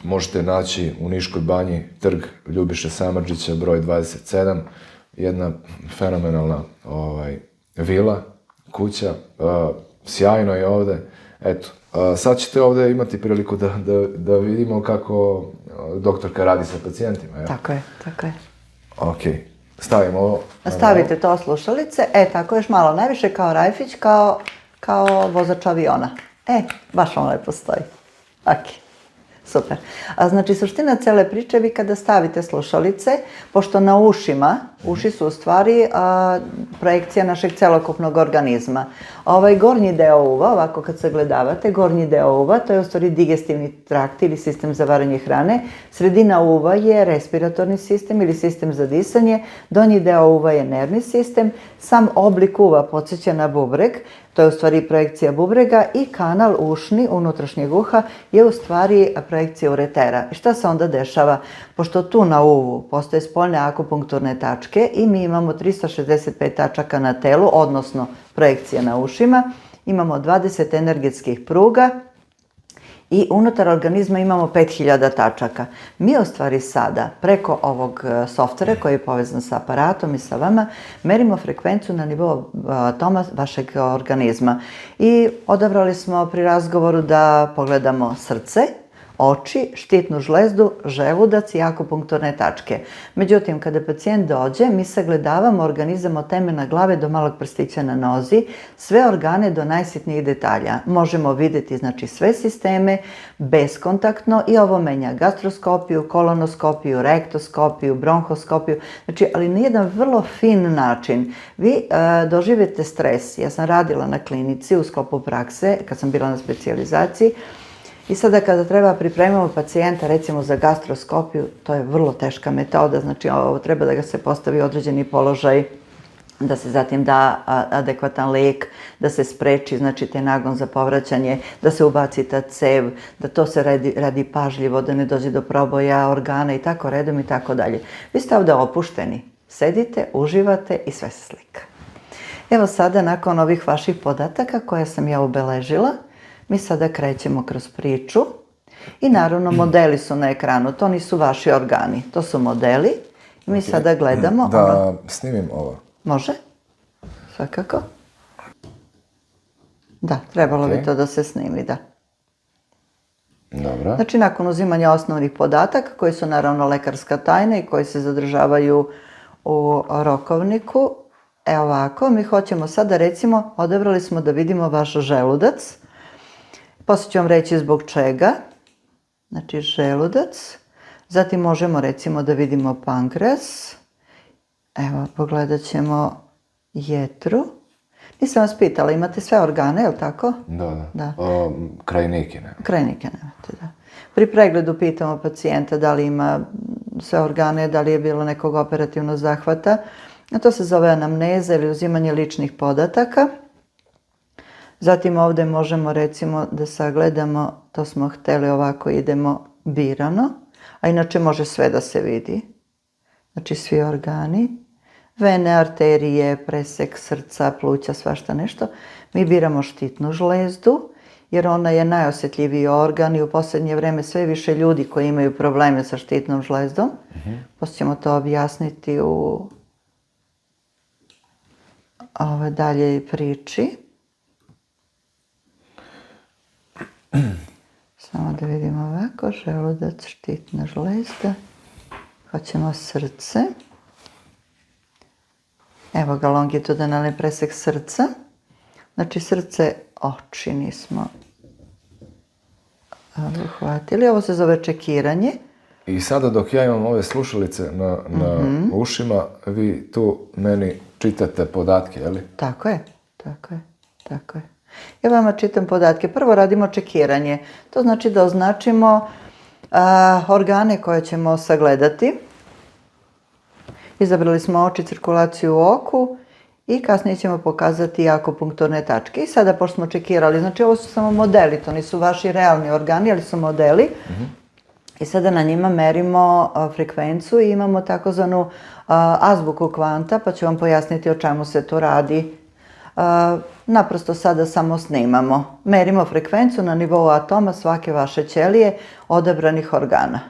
Možete naći u Niškoj banji trg Ljubiše Samardžića, broj 27, jedna fenomenalna vila, kuća, sjajno je ovde. Eto, sad ćete ovde imati priliku da vidimo kako doktorka radi sa pacijentima. Tako je, tako je. Ok, stavimo ovo. Stavite to slušalice, tako još malo, najviše kao Rajfić, kao vozač aviona. Baš vam lepo stoji. Ok, super. Znači, suština cele priče, vi kada stavite slušalice, pošto na ušima, uši su u stvari projekcija našeg celokupnog organizma. Ovaj gornji deo uva, ovako kad sagledavate, gornji deo uva, to je u stvari digestivni trakt ili sistem za varanje hrane. Sredina uva je respiratorni sistem ili sistem za disanje, donji deo uva je nervni sistem, sam oblik uva podsjeća na bubreg, to je u stvari projekcija bubrega i kanal ušni unutrašnjeg uha je u stvari projekcija uretera. I šta se onda dešava? Pošto tu na uvu postoje spoljne akupunkturne tačke i mi imamo 365 tačaka na telu, odnosno projekcija na ušima, imamo 20 energetskih pruga i unutar organizma imamo 5000 tačaka. Mi u stvari sada preko ovog softvera koji je povezan sa aparatom i sa vama merimo frekvenciju na nivou atoma vašeg organizma. I odabrali smo pri razgovoru da pogledamo srce, oči, štitnu žlezdu, želudac i akupunkturne tačke. Međutim, kada pacijent dođe, mi sagledavamo organizam od temena glave do malog prstića na nozi, sve organe do najsitnijih detalja. Možemo vidjeti znači sve sisteme beskontaktno i ovo menja gastroskopiju, kolonoskopiju, rektoskopiju, bronhoskopiju, znači, ali na jedan vrlo fin način. Vi doživite stres. Ja sam radila na klinici u sklopu prakse, kad sam bila na specijalizaciji, i sada kada treba pripremimo pacijenta recimo za gastroskopiju, to je vrlo teška metoda, znači ovo treba da ga se postavi određeni položaj, da se zatim da adekvatan lek, da se spreči znači taj nagon za povraćanje, da se ubaci ta cev, da to se radi pažljivo, da ne dođe do proboja organa i tako redom i tako dalje. Vi ste ovdje opušteni, sedite, uživate i sve se slika. Evo sada nakon ovih vaših podataka koje sam ja ubeležila, mi sada krećemo kroz priču i naravno modeli su na ekranu, to nisu vaši organi, to su modeli i mi sada gledamo... Da snimim ovo. Može? Svakako. Da, trebalo bi to da se snimi, da. Dobro. Znači nakon uzimanja osnovnih podataka koji su naravno lekarska tajna i koji se zadržavaju u rokovniku, ovako, mi hoćemo sada recimo, odabrali smo da vidimo vaš želudac. Poslije ću vam reći zbog čega. Znači želudac. Zatim možemo recimo da vidimo pankreas. Evo, pogledat ćemo jetru. Nisam vas pitala, imate sve organe, je li tako? Da. Krajnike ne. Krajnike nemate, da. Pri pregledu pitamo pacijenta da li ima sve organe, da li je bilo nekog operativnog zahvata. A to se zove anamneza ili uzimanje ličnih podataka. Zatim ovdje možemo recimo da sagledamo, to smo htjeli ovako, idemo birano, a inače može sve da se vidi. Znači svi organi, vene, arterije, presek srca, pluća, svašta nešto. Mi biramo štitnu žlezdu, jer ona je najosjetljiviji organ i u posljednje vrijeme sve više ljudi koji imaju probleme sa štitnom žlezdom. Poslije ćemo to objasniti u daljej priči. Samo da vidimo ovako, želudac, štitna žlezda. Hoćemo srce. Evo ga longitudinalni presek srca. Znači srce, oči nismo uhvatili. Ovo se zove čekiranje. I sada dok ja imam ove slušalice na ušima, vi tu meni čitate podatke, je li? Tako je. Ja vama čitam podatke. Prvo radimo čekiranje. To znači da označimo organe koje ćemo sagledati. Izabrali smo oči, cirkulaciju u oku i kasnije ćemo pokazati akupunkturne tačke. I sada, pošto smo čekirali, znači ovo su samo modeli, to nisu vaši realni organi, ali su modeli. I sada na njima merimo frekvenciju i imamo takozvanu azbuku kvanta, pa ću vam pojasniti o čemu se tu radi. Naprosto sada samo snimamo. Merimo frekvenciju na nivou atoma svake vaše ćelije odabranih organa.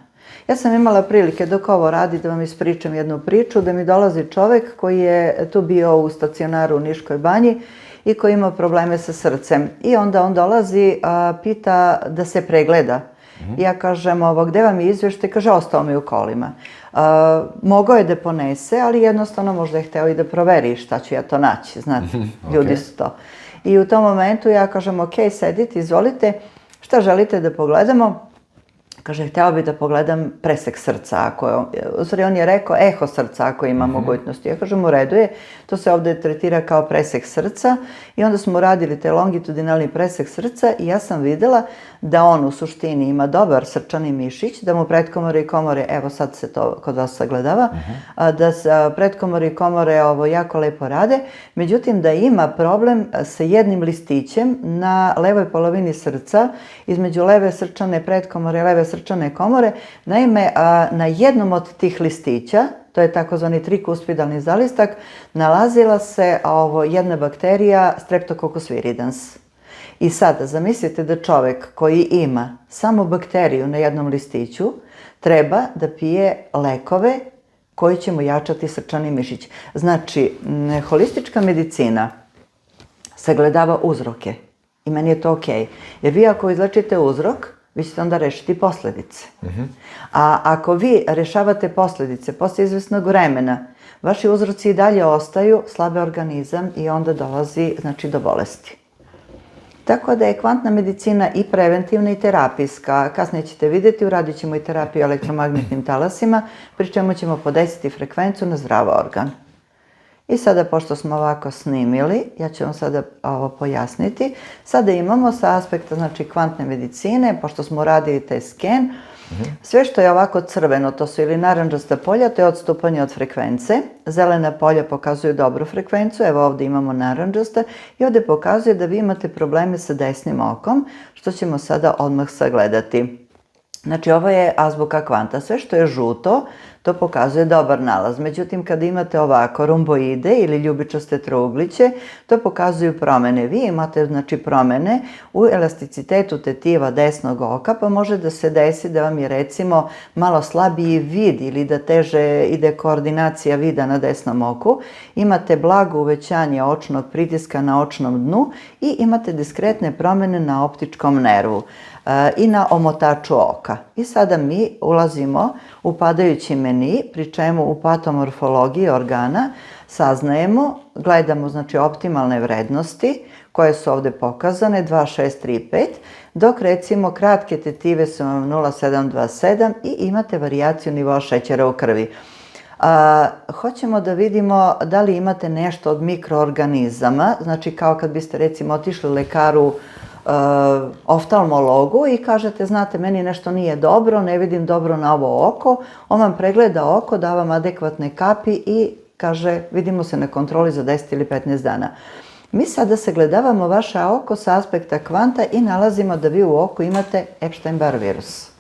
Ja sam imala prilike dok ovo radi da vam ispričam jednu priču, da mi dolazi čovjek koji je tu bio u stacionaru u Niškoj banji i koji ima probleme sa srcem. I onda on dolazi, pita da se pregleda. Ja kažem, gde vam je izvještaj? Kaže, ostao mi u kolima. Mogao je da ponese, ali jednostavno možda je hteo i da proveri šta ću ja to naći. Znate, ljudi su to. I u tom momentu ja kažem, ok, sedite, izvolite, šta želite da pogledamo? Kaže, hteo bi da pogledam presek srca, u stvari on je rekao eho srca ako ima mogućnosti. Ja kažem, u redu je, to se ovdje tretira kao presek srca i onda smo radili taj longitudinalni presek srca i ja sam videla da on u suštini ima dobar srčani mišić, da mu pretkomore i komore, evo sad se to kod vas sagledava, da se pretkomore i komore ovo jako lepo rade, međutim da ima problem sa jednim listićem na levoj polovini srca, između leve srčane pretkomore i leve srčane komore. Naime, na jednom od tih listića, to je takozvani trikuspidalni zalistak, nalazila se jedna bakterija Streptococcus viridans. I sada zamislite da čovjek koji ima samo bakteriju na jednom listiću treba da pije lekove koji će mu jačati srčani mišić. Znači, holistička medicina sagledava uzroke i meni je to okej. Jer vi ako izlečite uzrok, vi ćete onda rešiti posljedice. A ako vi rešavate posljedice posle izvesnog vremena, vaši uzroci i dalje ostaju, slabe organizam i onda dolazi do bolesti. Tako da je kvantna medicina i preventivna i terapijska. Kasnije ćete vidjeti, uradit ćemo i terapiju elektromagnetnim talasima, pri čemu ćemo podesiti frekvenciju na zdrav organ. I sada, pošto smo ovako snimili, ja ću vam sada ovo pojasniti. Sada imamo sa aspekta kvantne medicine, pošto smo radili taj sken, sve što je ovako crveno, to su ili narandžasta polja, to je odstupanje od frekvence. Zelena polja pokazuju dobru frekvenciju, evo ovdje imamo narandžasta i ovdje pokazuje da vi imate probleme sa desnim okom, što ćemo sada odmah sagledati. Znači, ovo je azbuka kvanta. Sve što je žuto, to pokazuje dobar nalaz. Međutim, kad imate ovako romboide ili ljubičaste trougliće, to pokazuju promene. Vi imate, promene u elasticitetu tetiva desnog oka, pa može da se desi da vam je, recimo, malo slabiji vid ili da teže ide koordinacija vida na desnom oku. Imate blago uvećanje očnog pritiska na očnom dnu i imate diskretne promene na optičkom nervu i na omotaču oka. I sada mi ulazimo u padajući meni, pri čemu u patomorfologiji organa saznajemo, gledamo optimalne vrednosti koje su ovdje pokazane 2, 6, 3, 5, dok recimo kratke tetive su vam 0,727 i imate varijaciju nivoa šećera u krvi. Hoćemo da vidimo da li imate nešto od mikroorganizama, znači kao kad biste recimo otišli lekaru oftalmologu i kažete, znate, meni nešto nije dobro, ne vidim dobro na ovo oko, on vam pregleda oko, da vam adekvatne kapi i kaže, vidimo se na kontroli za 10 ili 15 dana. Mi sada sagledavamo vaše oko sa aspekta kvanta i nalazimo da vi u oku imate Epstein-Barr virus.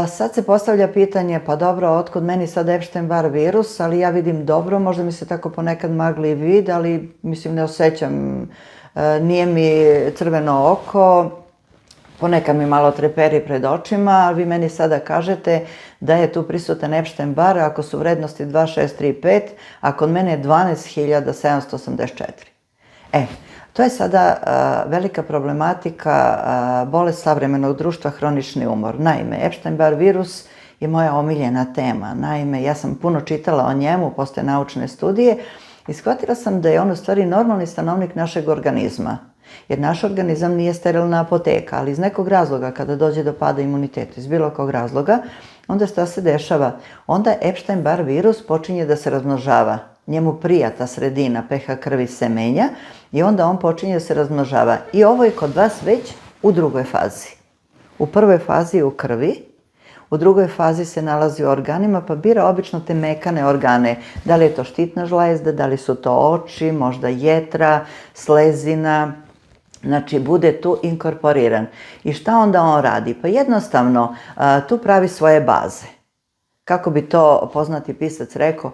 Sad se postavlja pitanje, pa dobro, otkud meni sad Epstein-Barr virus, ali ja vidim dobro, možda mi se tako ponekad magli vid, ali mislim ne osjećam, nije mi crveno oko, ponekad mi malo treperi pred očima, ali vi meni sada kažete da je tu prisutan Epstein-Barr ako su vrednosti 2, 6, 3, 5, a kod mene je 12.784. To je sada velika problematika, bolest savremenog društva, hronični umor. Naime, Epstein-Barr virus je moja omiljena tema. Naime, ja sam puno čitala o njemu, postoje naučne studije i shvatila sam da je on u stvari normalni stanovnik našeg organizma. Jer naš organizam nije sterilna apoteka, ali iz nekog razloga, kada dođe do pada imuniteta, iz bilo kog razloga, onda šta se dešava? Onda Epstein-Barr virus počinje da se razmnožava. Njemu prija ta sredina, pH krvi se menja i onda on počinje da se razmnožava. I ovo je kod vas već u drugoj fazi. U prvoj fazi je u krvi, u drugoj fazi se nalazi u organima, pa bira obično te mekane organe. Da li je to štitna žlezda, da li su to oči, možda jetra, slezina, znači bude tu inkorporiran. I šta onda on radi? Pa jednostavno tu pravi svoje baze. kako bi to poznati pisac rekao,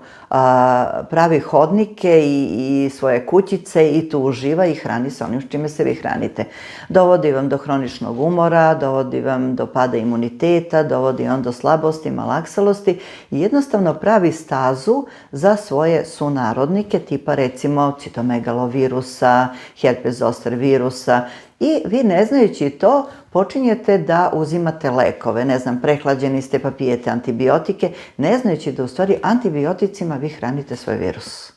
pravi hodnike i svoje kućice i tu uživa i hrani se onim s čime se vi hranite. Dovodi vam do hroničnog umora, dovodi vam do pada imuniteta, dovodi vam do slabosti, malaksalosti i jednostavno pravi stazu za svoje sunarodnike, tipa recimo citomegalovirusa, herpes zoster virusa. I vi, ne znajući to, počinjete da uzimate lekove, ne znam, prehlađeni ste pa pijete antibiotike, ne znajući da u stvari antibioticima vi hranite svoj virus.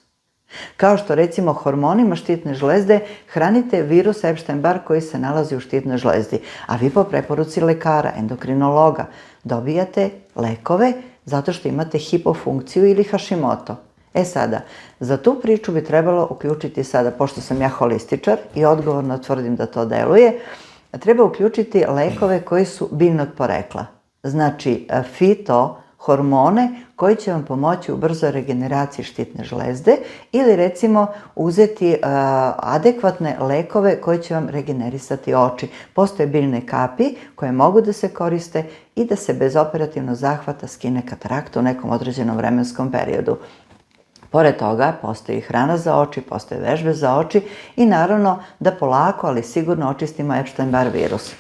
Kao što recimo hormonima štitne žlezde hranite virus Epstein-Barr koji se nalazi u štitnoj žlezdi, a vi po preporuci lekara, endokrinologa, dobijate lekove zato što imate hipofunkciju ili Hashimoto. E sada, za tu priču bi trebalo uključiti sada, pošto sam ja holističar i odgovorno tvrdim da to deluje, treba uključiti lekove koji su biljnog porekla. Znači, fitohormone koji će vam pomoći u brzoj regeneraciji štitne žlezde ili recimo uzeti adekvatne lekove koji će vam regenerisati oči. Postoje biljne kapi koje mogu da se koriste i da se bez operativnog zahvata skine katarakta u nekom određenom vremenskom periodu. Pored toga, postoji hrana za oči, postoje vežbe za oči i naravno da polako, ali sigurno očistimo Epstein-Barr virus.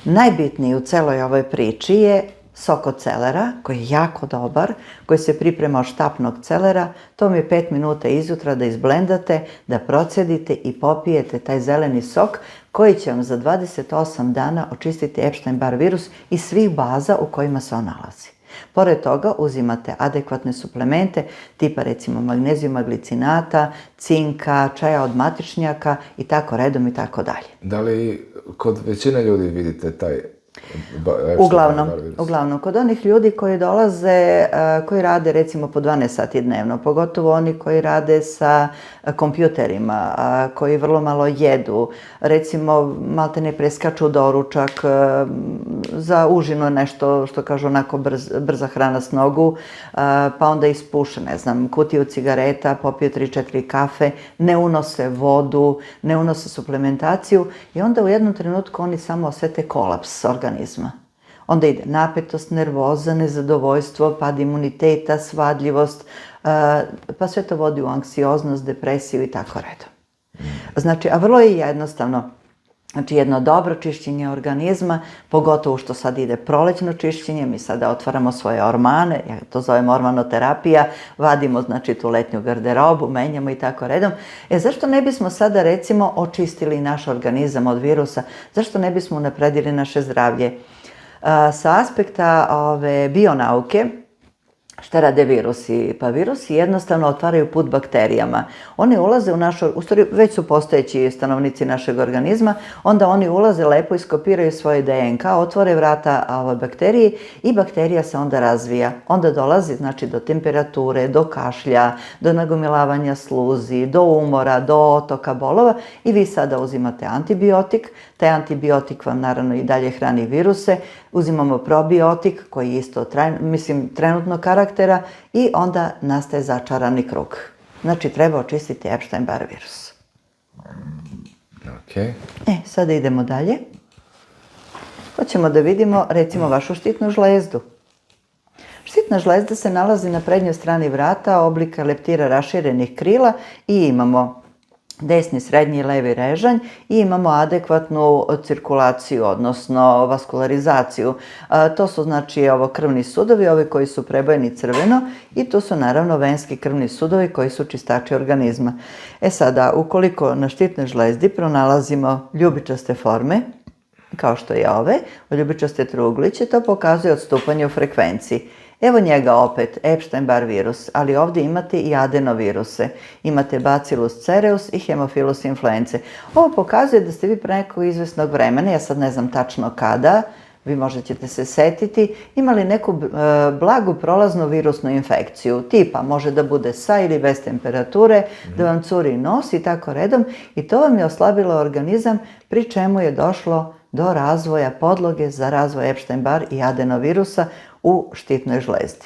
Najbitniji u celoj ovoj priči je sok od celera, koji je jako dobar, koji se priprema od štapnog celera. To vam je 5 minuta izjutra da izblendate, da procedite i popijete taj zeleni sok koji će vam za 28 dana očistiti Epstein-Barr virus i svih baza u kojima se on nalazi. Pored toga uzimate adekvatne suplemente tipa recimo magnezijuma, glicinata, cinka, čaja od matičnjaka i tako redom i tako dalje. Da li kod većine ljudi vidite taj Uglavnom, kod onih ljudi koji dolaze, koji rade recimo po 12 sati dnevno, pogotovo oni koji rade sa kompjuterima, koji vrlo malo jedu, recimo malte ne preskaču doručak, za užinu nešto što kažu onako brza hrana s nogu, pa onda ispuše, ne znam, kutiju cigareta, popiju 3-4 kafe, ne unose vodu, ne unose suplementaciju i onda u jednom trenutku oni samo osete kolaps organizma. Onda ide napetost, nervoza, nezadovoljstvo, pad imuniteta, svadljivost, pa sve to vodi u anksioznost, depresiju i tako redom. Znači, a vrlo je jednostavno. Znači, jedno dobro čišćenje organizma, pogotovo što sad ide prolećno čišćenje, mi sada otvaramo svoje ormane, ja to zovem ormanoterapija, vadimo znači tu letnju garderobu, menjamo i tako redom. Zašto ne bismo sada recimo očistili naš organizam od virusa, zašto ne bismo unapredili naše zdravlje? Sa aspekta bionauke, šta rade virusi? Pa virusi jednostavno otvaraju put bakterijama. Oni ulaze u stvari već su postojeći stanovnici našeg organizma, onda oni ulaze lepo, iskopiraju svoje DNK, otvore vrata bakteriji i bakterija se onda razvija. Onda dolazi znači do temperature, do kašlja, do nagomilavanja sluzi, do umora, do otoka bolova i vi sada uzimate antibiotik. Taj antibiotik vam naravno i dalje hrani viruse. Uzimamo probiotik koji je isto trenutno karaktera i onda nastaje začarani krug. Znači, treba očistiti Epstein-Barr virus. Ok. Sada idemo dalje. Hoćemo da vidimo, recimo, vašu štitnu žlezdu. Štitna žlezda se nalazi na prednjoj strani vrata, oblika leptira raširenih krila i imamo desni, srednji i levi režanj i imamo adekvatnu cirkulaciju, odnosno vaskularizaciju. To su znači krvni sudovi, ovi koji su prebojeni crveno i tu su naravno venski krvni sudovi koji su čistači organizma. Sada, ukoliko na štitnoj žlezdi pronalazimo ljubičaste forme, kao što je ljubičaste trugliće, to pokazuje odstupanje u frekvenciji. Evo njega opet, Epstein-Barr virus, ali ovdje imate i adenoviruse. Imate Bacillus cereus i Haemophilus influenzae. Ovo pokazuje da ste vi pre nekog izvesnog vremena, ja sad ne znam tačno kada, vi možda ćete se setiti, imali neku blagu prolaznu virusnu infekciju. Tipa, može da bude sa ili bez temperature, da vam curi nos i tako redom. I to vam je oslabilo organizam, pri čemu je došlo do razvoja podloge za razvoj Epstein-Barr i adenovirusa u štitnoj žlezdi.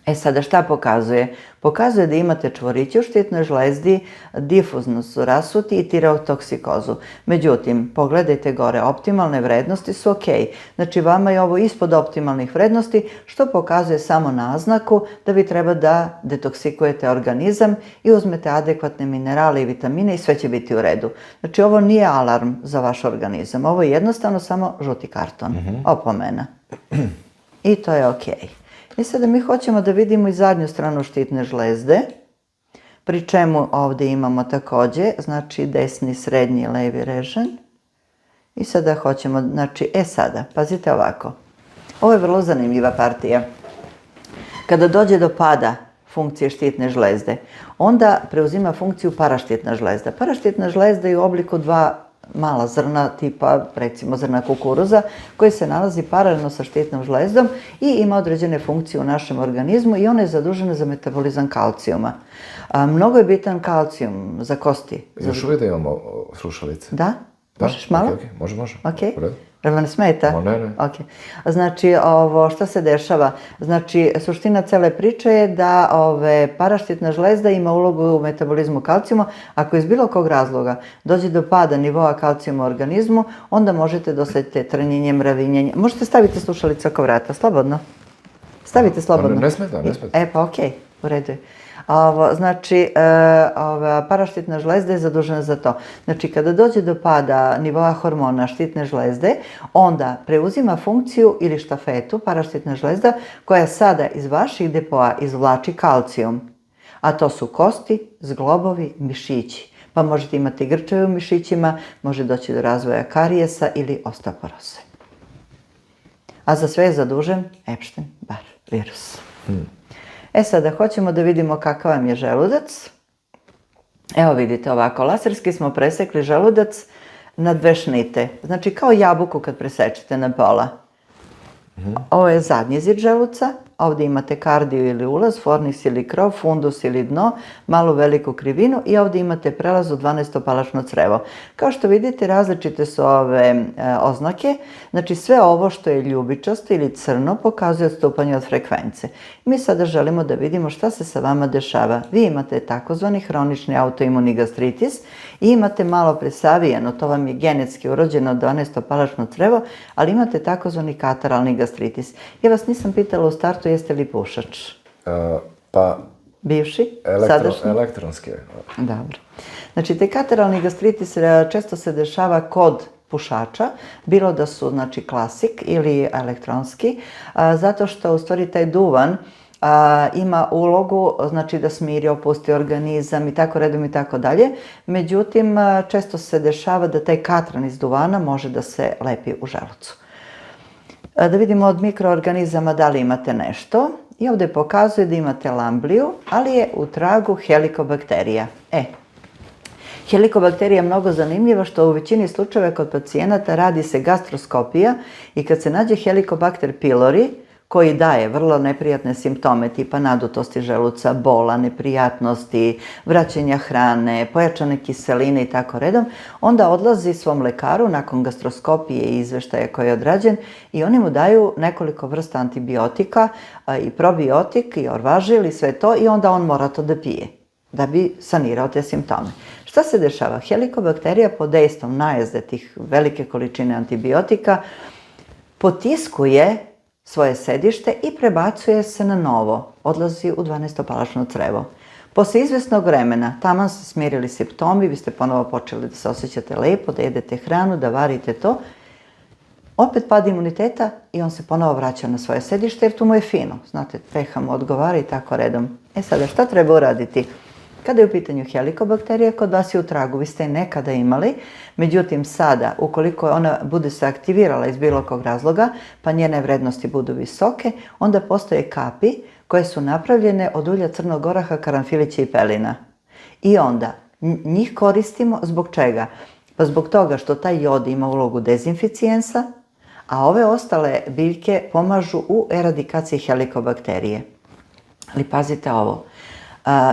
E sada šta pokazuje? Pokazuje da imate čvoriće u štitnoj žlezdi, difuzno su rasuti i tireotoksikozu. Međutim, pogledajte gore, optimalne vrednosti su ok. Znači vama je ovo ispod optimalnih vrednosti, što pokazuje samo naznaku da vi treba da detoksikujete organizam i uzmete adekvatne minerale i vitamine i sve će biti u redu. Znači ovo nije alarm za vaš organizam, ovo je jednostavno samo žuti karton, opomena. I to je ok. I sada mi hoćemo da vidimo i zadnju stranu štitne žlezde, pri čemu ovdje imamo također, znači desni, srednji, levi režen. I sada hoćemo, znači, sada, pazite ovako. Ovo je vrlo zanimljiva partija. Kada dođe do pada funkcije štitne žlezde, onda preuzima funkciju paraštitna žlezda. Paraštitna žlezda je u obliku dva mala zrna, tipa recimo zrna kukuruza, koji se nalazi paralelno sa štitnom žlezdom i ima određene funkcije u našem organizmu i ona je zadužena za metabolizam kalcijuma. Mnogo je bitan kalcijum za kosti. Još uvijek da imamo slušalice? Da? Možeš malo? Može. Ok. Jel vam ne smeta? Ne. Ok. Znači, šta se dešava? Znači, suština cele priče je da paraštitna žlezda ima ulogu u metabolizmu kalcijuma. Ako iz bilo kog razloga dođe do pada nivoa kalcijuma u organizmu, onda možete da osetite trnjenje, mravinjenje. Možete staviti slušalice oko vrata, slobodno. Stavite slobodno. Ne smeta. Pa ok, u redu je. Znači, paraštitna žlezda je zadužena za to. Znači, kada dođe do pada nivoa hormona štitne žlezde, onda preuzima funkciju ili štafetu, paraštitna žlezda, koja sada iz vaših depoa izvlači kalcijum. A to su kosti, zglobovi, mišići. Pa možete imati grčeve u mišićima, može doći do razvoja karijesa ili osteoporoze. A za sve je zadužen Epstein-Barr virus. Sada hoćemo da vidimo kakav vam je želudac. Evo vidite ovako, laserski smo presekli želudac na dve šnite. Znači kao jabuku kad presečete na pola. Ovo je zadnji zid želuca, ovdje imate kardiju ili ulaz, fornis ili krov, fundus ili dno, malu veliku krivinu i ovdje imate prelaz u 12-palačno crevo. Kao što vidite, različite su ove oznake, znači sve ovo što je ljubičasto ili crno pokazuje odstupanje od frekvence. Mi sada želimo da vidimo šta se sa vama dešava. Vi imate takozvani hronični autoimuni gastritis i imate malo presavijeno, to vam je genetski urođeno 12-palačno crevo, ali imate takozvani kataralni gastritis. Ja vas nisam pitala u startu jeste li pušač? Pa... Bivši? Sadašnji? Elektronski. Dobro. Znači, taj kataralni gastritis često se dešava kod pušača, bilo da su, znači, klasik ili elektronski, zato što, u stvari, taj duvan ima ulogu, znači, da smiri, opusti organizam i tako redom i tako dalje. Međutim, često se dešava da taj katran iz duvana može da se lepi u želucu. Da vidimo od mikroorganizama da li imate nešto. I ovdje pokazuje da imate lambliju, ali je u tragu helikobakterija. Helikobakterija je mnogo zanimljiva što u većini slučajeva kod pacijenata radi se gastroskopija i kad se nađe helikobakter pylori, koji daje vrlo neprijatne simptome tipa nadutosti želuca, bola, neprijatnosti, vraćanja hrane, pojačane kiseline i tako redom, onda odlazi svom lekaru nakon gastroskopije i izveštaja koji je odrađen i oni mu daju nekoliko vrsta antibiotika i probiotik i orvažil i sve to i onda on mora to da pije da bi sanirao te simptome. Šta se dešava? Helikobakterija pod dejstvom najezde tih velike količine antibiotika potiskuje svoje sedište i prebacuje se na novo, odlazi u 12-palačno crevo. Posle izvesnog vremena, taman se smirili simptomi, vi ste ponovo počeli da se osjećate lepo, da jedete hranu, da varite to, opet pada imuniteta i on se ponovo vraća na svoje sedište jer tu mu je fino. Znate, pH mu odgovara i tako redom. Sada, šta treba uraditi? Kada je u pitanju helikobakterija, kod vas je u tragu, vi ste je nekada imali, međutim sada, ukoliko ona bude se aktivirala iz bilo kog razloga, pa njene vrednosti budu visoke, onda postoje kapi koje su napravljene od ulja crnog oraha, karanfilića i pelina. I onda njih koristimo zbog čega? Pa zbog toga što taj jod ima ulogu dezinficijensa, a ove ostale biljke pomažu u eradikaciji helikobakterije. Ali pazite ovo.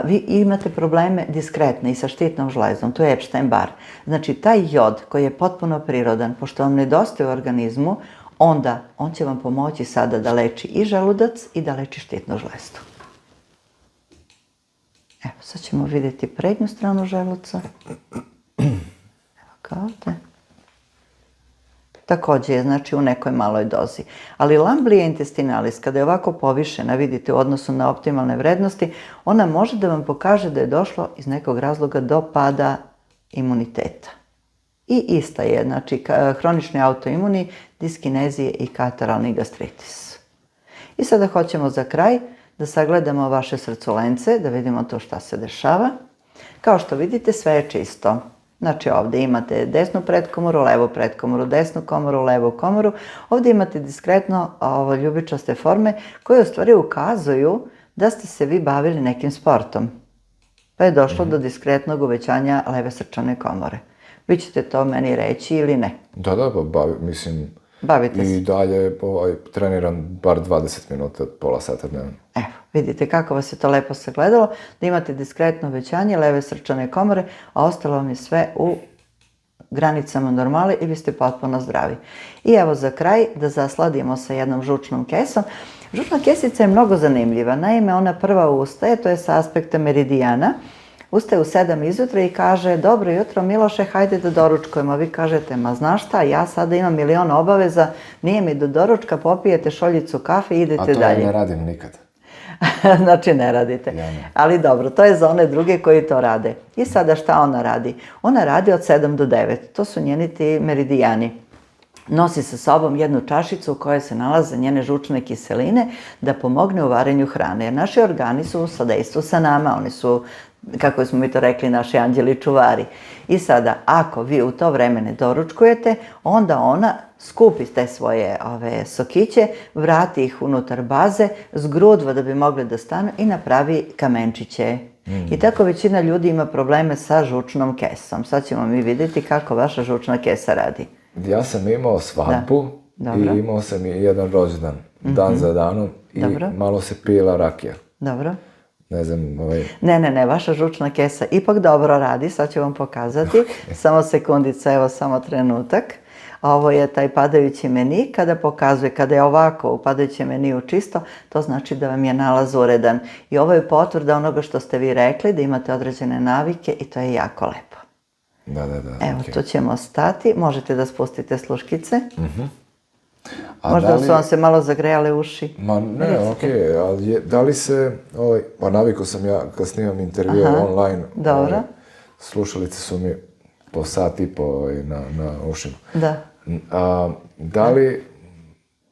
Vi imate probleme diskretne i sa štitnom žlezdom, to je Epstein-Barr. Znači, taj jod koji je potpuno prirodan, pošto vam nedostaje u organizmu, onda on će vam pomoći sada da leči i želudac i da leči štitnu žlezdu. Evo, sad ćemo vidjeti prednju stranu želuca. Evo kao ovdje. Također je, znači, u nekoj maloj dozi. Ali lamblija intestinalis, kada je ovako povišena, vidite, u odnosu na optimalne vrednosti, ona može da vam pokaže da je došlo iz nekog razloga do pada imuniteta. I ista je, znači, hronični autoimuni, diskinezije i kataralni gastritis. I sada hoćemo za kraj da sagledamo vaše srculence, da vidimo to šta se dešava. Kao što vidite, sve je čisto. Znači ovdje imate desnu pretkomoru, levu pretkomoru, desnu komoru, levu komoru. Ovdje imate diskretno ljubičaste forme koje u stvari ukazuju da ste se vi bavili nekim sportom. Pa je došlo do diskretnog uvećanja leve srčane komore. Vi ćete to meni reći ili ne? Da, mislim, bavite se. I dalje treniram bar 20 minuta, pola sata dnevno. Evo, vidite kako vas je to lepo sagledalo, da imate diskretno uvećanje leve srčane komore, a ostalo vam je sve u granicama normale i vi ste potpuno zdravi. I evo za kraj da zasladimo sa jednom žučnom kesom. Žučna kesica je mnogo zanimljiva, naime ona prva ustaje, to je sa aspekta meridijana, ustaje u 7 izjutra i kaže: dobro jutro Miloše, hajde da doručkujemo. Vi kažete: ma znaš šta, ja sada imam milion obaveza, nije mi do doručka, popijete šoljicu kafe i idete dalje. A to ja ne radim nikad. Znači ne radite. Ja ne. Ali dobro, to je za one druge koji to rade. I sada šta ona radi? Ona radi od 7 do 9. To su njeni ti meridijani. Nosi sa sobom jednu čašicu u kojoj se nalaze njene žučne kiseline da pomogne u varenju hrane. Jer naši organi su u sadejstvu sa nama, oni su, kako smo mi to rekli, naši anđeli čuvari. I sada, ako vi u to vreme ne doručkujete, onda ona skupi te svoje sokiće, vrati ih unutar baze, zgrudva da bi mogli da stanu i napravi kamenčiće. I tako većina ljudi ima probleme sa žučnom kesom. Sad ćemo mi vidjeti kako vaša žučna kesa radi. Ja sam imao svadbu i imao sam i jedan rođendan, dan za danom, i malo se pila rakija. Dobro. Ne znam, Ne, vaša žučna kesa ipak dobro radi, sad ću vam pokazati. Samo sekundica, evo samo trenutak. Ovo je taj padajući meni, kada pokazuje, kada je ovako u padajućem meniju čisto, to znači da vam je nalaz uredan. I ovo je potvrda onoga što ste vi rekli, da imate određene navike i to je jako lepo. Da. Evo, tu ćemo stati, možete da spustite sluškice. A možda su vam se malo zagrejale uši. Ma ne, okej, ali da li se, pa navikao sam ja kad snimam intervjue online, slušalice su mi po sat i po na ušima. Da. Da li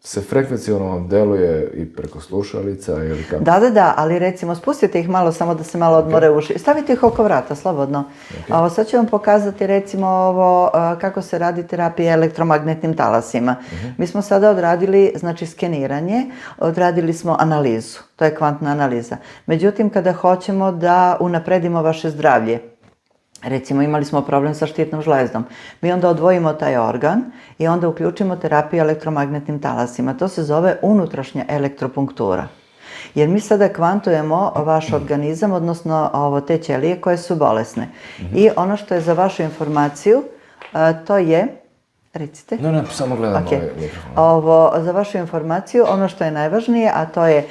se frekvencionalno deluje i preko slušalica ili kako? Da, ali recimo spustite ih malo samo da se malo odmore uši. Stavite ih oko vrata, slobodno. Sad ću vam pokazati recimo ovo kako se radi terapija elektromagnetnim talasima. Mi smo sada odradili, znači, skeniranje, odradili smo analizu, to je kvantna analiza. Međutim, kada hoćemo da unapredimo vaše zdravlje, recimo imali smo problem sa štitnom žlezdom, mi onda odvojimo taj organ i onda uključimo terapiju elektromagnetnim talasima. To se zove unutrašnja elektropunktura. Jer mi sada kvantujemo vaš organizam, odnosno te ćelije koje su bolesne. I ono što je za vašu informaciju, to je... Recite. Ne, samo gledam ovaj mikrofon. Za vašu informaciju, ono što je najvažnije, a to je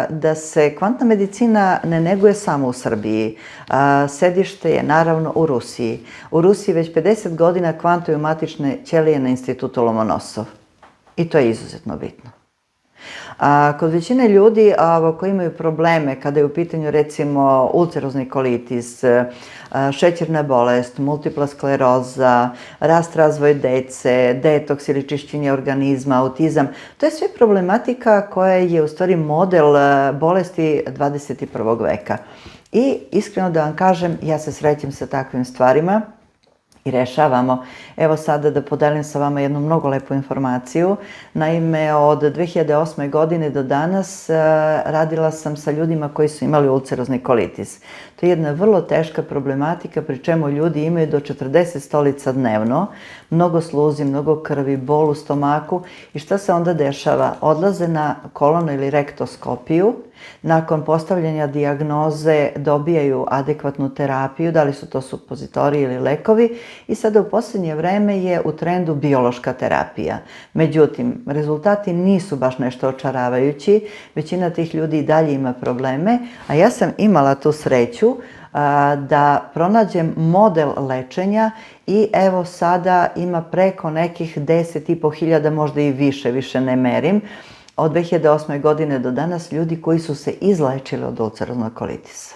da se kvantna medicina ne neguje samo u Srbiji. Sedište je naravno u Rusiji. U Rusiji već 50 godina kvantuju matične ćelije na institutu Lomonosov. I to je izuzetno bitno. Kod većine ljudi koji imaju probleme, kada je u pitanju recimo ulcerozni kolitis, šećerna bolest, multipla skleroza, rast razvoj dece, detoks ili čišćenje organizma, autizam, to je sve problematika koja je u stvari model bolesti 21. veka. I iskreno da vam kažem, ja se srećem sa takvim stvarima i rešavamo. Evo sada da podelim sa vama jednu mnogo lepu informaciju. Naime, od 2008. godine do danas radila sam sa ljudima koji su imali ulcerozni kolitis. To je jedna vrlo teška problematika, pri čemu ljudi imaju do 40 stolica dnevno, mnogo sluzi, mnogo krvi, bol u stomaku. I šta se onda dešava? Odlaze na kolono ili rektoskopiju, nakon postavljanja dijagnoze dobijaju adekvatnu terapiju, da li su to supozitoriji ili lekovi, i sada u posljednje vreme je u trendu biološka terapija. Međutim, rezultati nisu baš nešto očaravajući, većina tih ljudi i dalje ima probleme, a ja sam imala tu sreću da pronađem model lečenja i evo sada ima preko nekih 10.500, možda i više ne merim, od 2008. godine do danas ljudi koji su se izlečili od ulceroznog kolitisa.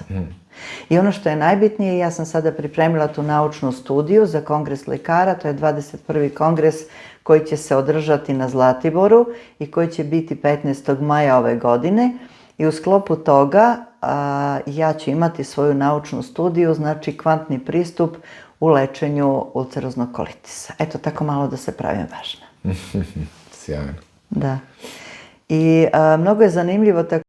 I ono što je najbitnije, ja sam sada pripremila tu naučnu studiju za kongres lekara, to je 21. kongres koji će se održati na Zlatiboru i koji će biti 15. maja ove godine. I u sklopu toga ja ću imati svoju naučnu studiju, znači kvantni pristup u lečenju ulceroznog kolitisa. Eto, tako malo da se pravim važna. Sjajno. Da. I mnogo je zanimljivo